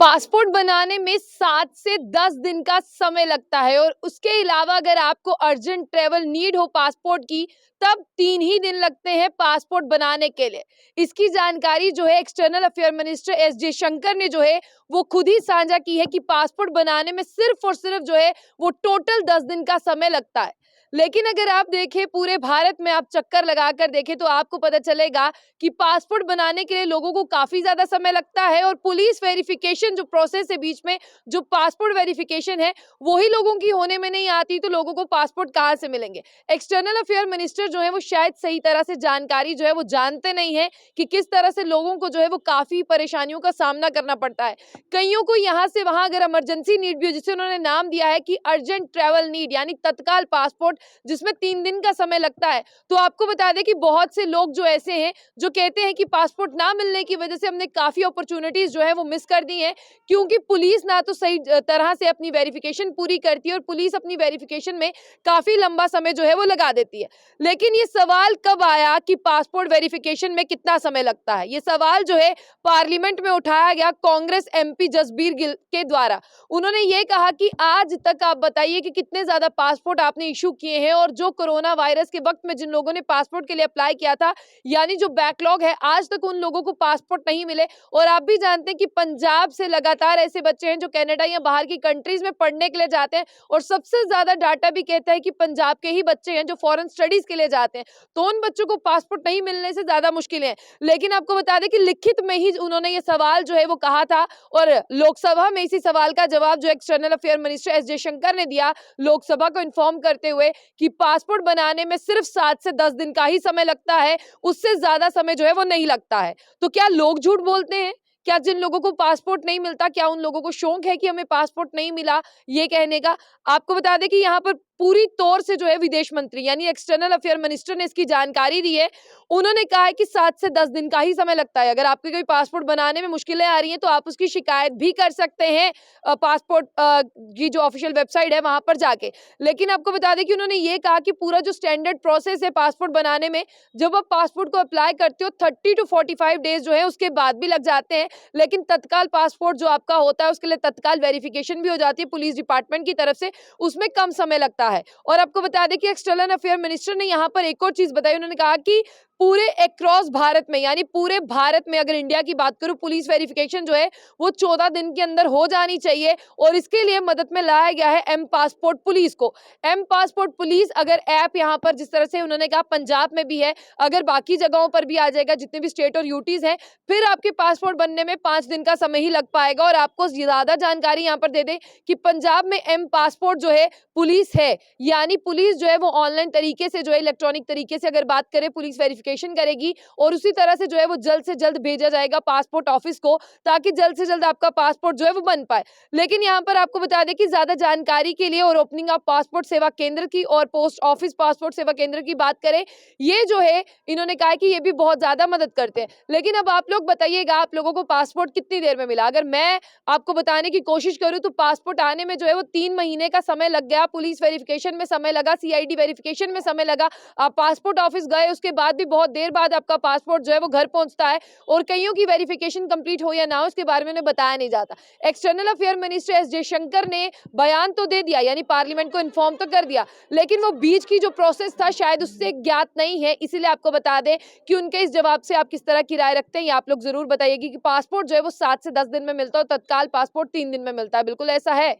Passport बनाने में 7 से 10 दिन का समय लगता है और उसके अलावा अगर आपको अर्जेंट ट्रैवल नीड हो पासपोर्ट की, तब 3 ही दिन लगते हैं पासपोर्ट बनाने के लिए। इसकी जानकारी जो है external affair minister S Jaishankar ने जो है वो खुद ही साझा की है कि पासपोर्ट बनाने में सिर्फ और सिर्फ जो है वो टोटल 10 दिन का समय लगता है। लेकिन अगर आप देखें पूरे भारत में आप चक्कर लगाकर देखें तो आपको पता चलेगा कि पासपोर्ट बनाने के लिए लोगों को काफी ज्यादा समय लगता है और पुलिस वेरिफिकेशन जो प्रोसेस है बीच में, जो पासपोर्ट वेरिफिकेशन है वो ही लोगों की होने में नहीं आती, तो लोगों को पासपोर्ट कहाँ से मिलेंगे। एक्सटर्नल अफेयर मिनिस्टर जो है वो शायद सही तरह से जानकारी जो है वो जानते नहीं है कि किस तरह से लोगों को जो है वो काफी परेशानियों का सामना करना पड़ता है। कईयों को यहाँ से वहां अगर इमरजेंसी नीड भी हो, जिसे उन्होंने नाम दिया है कि अर्जेंट ट्रैवल नीड यानी तत्काल पासपोर्ट, जिसमें 3 दिन का समय लगता है। तो आपको बता दें कि बहुत से लोग जो ऐसे हैं जो कहते हैं कि पासपोर्ट ना मिलने की वजह से हमने काफी अपॉर्चुनिटीज जो है वो मिस कर दी हैं, क्योंकि पुलिस ना तो सही तरह से अपनी वेरिफिकेशन पूरी करती है और पुलिस अपनी वेरिफिकेशन में काफी लंबा समय जो है वो लगा देती है। लेकिन ये सवाल कब आया कि पासपोर्ट वेरिफिकेशन में कितना समय लगता है, ये सवाल जो है पार्लियामेंट में उठाया गया कांग्रेस एमपी जसबीर गिल के द्वारा। उन्होंने ये कहा कि आज तक आप बताइए कि कितने ज्यादा पासपोर्ट आपने इशू किए हैं और जो कोरोना वायरस के वक्त में जिन लोगों ने पासपोर्ट के लिए अप्लाई किया था, यानी जो बैकलॉग है, आज तक उन लोगों को पासपोर्ट नहीं मिले। और आप भी जानते हैं कि पंजाब से लगातार ऐसे बच्चे हैं जो कनाडा या बाहर की कंट्रीज में पढ़ने के लिए जाते हैं और सबसे ज्यादा डाटा भी कहता है कि पंजाब के ही बच्चे हैं जो फॉरेन स्टडीज के लिए जाते हैं, तो उन बच्चों को पासपोर्ट नहीं मिलने से ज्यादा मुश्किल है। लेकिन आपको बता दें कि लिखित में ही उन्होंने ये सवाल जो है वो कहा था और लोकसभा में इसी सवाल का जवाब जो external affair minister S Jaishankar ने दिया, लोकसभा को इन्फॉर्म करते हुए कि पासपोर्ट बनाने में सिर्फ 7 से 10 दिन का ही समय लगता है, उससे ज्यादा समय जो है वो नहीं लगता है। तो क्या लोग झूठ बोलते हैं? क्या जिन लोगों को पासपोर्ट नहीं मिलता, क्या उन लोगों को शौक है कि हमें पासपोर्ट नहीं मिला ये कहने का? आपको बता दें कि यहाँ पर पूरी तौर से जो है विदेश मंत्री यानी एक्सटर्नल अफेयर मिनिस्टर ने इसकी जानकारी दी है। उन्होंने कहा है कि 7 से 10 दिन का ही समय लगता है। अगर आपके कोई पासपोर्ट बनाने में मुश्किलें आ रही हैं तो आप उसकी शिकायत भी कर सकते हैं पासपोर्ट की जो ऑफिशियल वेबसाइट है वहां पर जाके। लेकिन आपको बता दें कि उन्होंने ये कहा कि पूरा जो स्टैंडर्ड प्रोसेस है पासपोर्ट बनाने में, जब आप पासपोर्ट को अप्लाई करते हो 30 टू 45 डेज जो है उसके बाद भी लग जाते हैं। लेकिन तत्काल पासपोर्ट जो आपका होता है उसके लिए तत्काल वेरिफिकेशन भी हो जाती है पुलिस डिपार्टमेंट की तरफ से, उसमें कम समय लगता है। और आपको बता दें कि एक्सटर्नल अफेयर मिनिस्टर ने यहाँ पर एक और चीज बताई। उन्होंने कहा कि पूरे अक्रॉस भारत में यानी पूरे भारत में अगर इंडिया की बात करूं, पुलिस वेरिफिकेशन जो है वो 14 दिन के अंदर हो जानी चाहिए और इसके लिए मदद में लाया गया है एम पासपोर्ट पुलिस को। एम पासपोर्ट पुलिस अगर ऐप यहाँ पर जिस तरह से उन्होंने कहा पंजाब में भी है, अगर बाकी जगहों पर भी आ जाएगा, जितने भी स्टेट और यूटीज हैं, फिर आपके पासपोर्ट बनने में 5 दिन का समय ही लग पाएगा। और आपको ज्यादा जानकारी यहाँ पर दे दें कि पंजाब में एम पासपोर्ट जो है पुलिस है, यानी पुलिस जो है वो ऑनलाइन तरीके से जो है इलेक्ट्रॉनिक तरीके से अगर बात करें पुलिस वेरिफिकेशन करेगी और उसी तरह से जो है वो जल्द से जल्द भेजा जाएगा पासपोर्ट ऑफिस को, ताकि जल्द से जल्द आपका पासपोर्ट जो है वो बन पाए। लेकिन यहाँ पर आपको बता दें कि ज्यादा जानकारी के लिए और ओपनिंग ऑफ पासपोर्ट सेवा केंद्र की और पोस्ट ऑफिस पासपोर्ट सेवा केंद्र की बात करें, ये जो है इन्होंने कहा कि ये भी बहुत ज्यादा मदद करते हैं। लेकिन अब आप लोग बताइएगा आप लोगों को पासपोर्ट कितनी देर में मिला? अगर मैं आपको बताने की कोशिश करूं तो पासपोर्ट आने में जो है वो 3 महीने का समय लग गया, पुलिस वेरिफिकेशन में समय लगा, सीआईडी वेरिफिकेशन में समय लगा, आप पासपोर्ट ऑफिस गए उसके बाद भी बहुत देर बाद आपका पासपोर्ट जो है वो घर पहुंचता है और कईयों की वेरिफिकेशन कंप्लीट हो या ना हो उसके बारे में उन्हें बताया नहीं जाता। External affair minister S Jaishankar ने बयान तो दे दिया यानी पार्लियामेंट को इन्फॉर्म तो कर दिया, लेकिन वो बीच की जो प्रोसेस था शायद उससे ज्ञात नहीं है। इसीलिए आपको बता दें कि उनके इस जवाब से आप किस तरह की राय रखते हैं, ये आप लोग जरूर बताइएगा कि पासपोर्ट जो है वो 7 से 10 दिन में मिलता है और तत्काल पासपोर्ट 3 दिन में मिलता है। बिल्कुल ऐसा है?